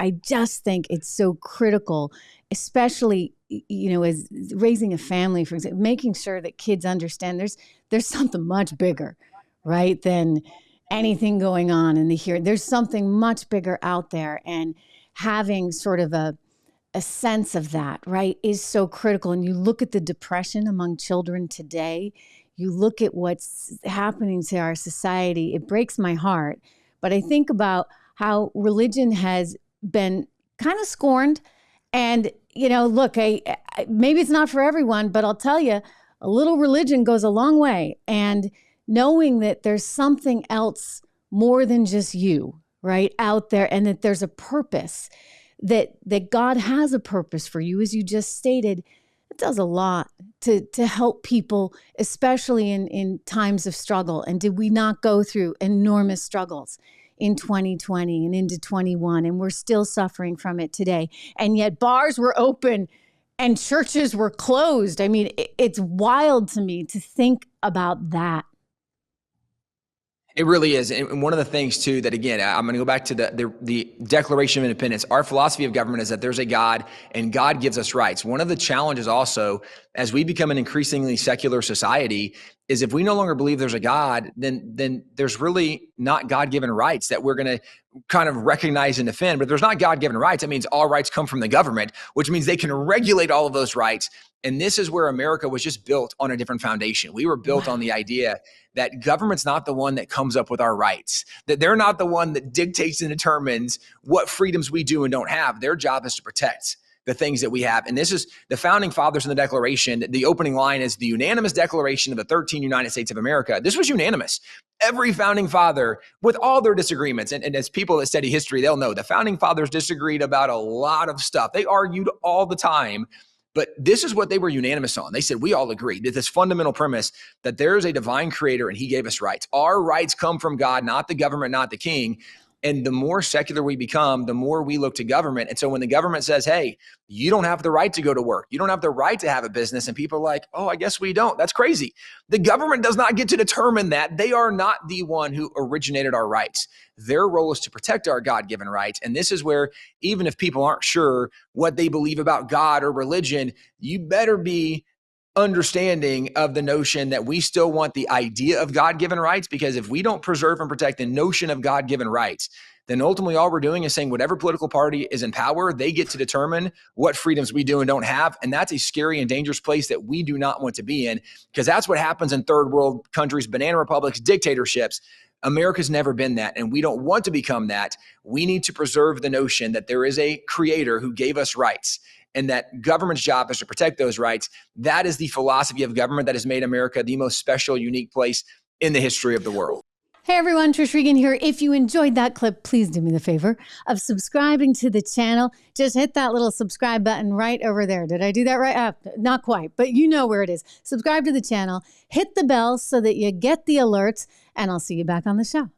I just think it's so critical, especially, as raising a family, for example, making sure that kids understand there's something much bigger, right, than anything going on in the here. There's something much bigger out there, and having sort of a sense of that, right, is so critical. And you look at the depression among children today, you look at what's happening to our society, it breaks my heart. But I think about how religion has been kind of scorned. And, look, maybe it's not for everyone, but I'll tell you, a little religion goes a long way. And knowing that there's something else more than just you, right, out there, and that there's a purpose, that God has a purpose for you, as you just stated, it does a lot to help people, especially in times of struggle. And did we not go through enormous struggles in 2020 and into 21, and we're still suffering from it today? And yet bars were open and churches were closed. I mean, it's wild to me to think about that. It really is. And one of the things too, that again, I'm going to go back to the Declaration of Independence. Our philosophy of government is that there's a God and God gives us rights. One of the challenges also, as we become an increasingly secular society, is if we no longer believe there's a God, then there's really not God-given rights that we're going to kind of recognize and defend. But if there's not God-given rights, it means all rights come from the government, which means they can regulate all of those rights. And this is where America was just built on a different foundation. We were built on the idea that government's not the one that comes up with our rights, that they're not the one that dictates and determines what freedoms we do and don't have. Their job is to protect the things that we have. And this is the founding fathers in the Declaration. The opening line is the unanimous declaration of the 13 United States of America. This was unanimous. Every founding father, with all their disagreements, and as people that study history, they'll know the founding fathers disagreed about a lot of stuff. They argued all the time. But this is what they were unanimous on. They said, we all agree that this fundamental premise that there is a divine creator and he gave us rights. Our rights come from God, not the government, not the king. And the more secular we become, the more we look to government. And so when the government says, hey, you don't have the right to go to work, you don't have the right to have a business, and people are like, oh, I guess we don't. That's crazy. The government does not get to determine that. They are not the one who originated our rights. Their role is to protect our God-given rights. And this is where, even if people aren't sure what they believe about God or religion, you better be understanding of the notion that we still want the idea of God-given rights, because if we don't preserve and protect the notion of God-given rights, then ultimately all we're doing is saying whatever political party is in power, they get to determine what freedoms we do and don't have. And that's a scary and dangerous place that we do not want to be in, because that's what happens in third world countries, banana republics, dictatorships. America's never been that, and we don't want to become that. We need to preserve the notion that there is a creator who gave us rights, and that government's job is to protect those rights. That is the philosophy of government that has made America the most special, unique place in the history of the world. Hey everyone, Trish Regan here. If you enjoyed that clip, please do me the favor of subscribing to the channel. Just hit that little subscribe button right over there. Did I do that right? Not quite, but you know where it is. Subscribe to the channel, hit the bell so that you get the alerts, and I'll see you back on the show.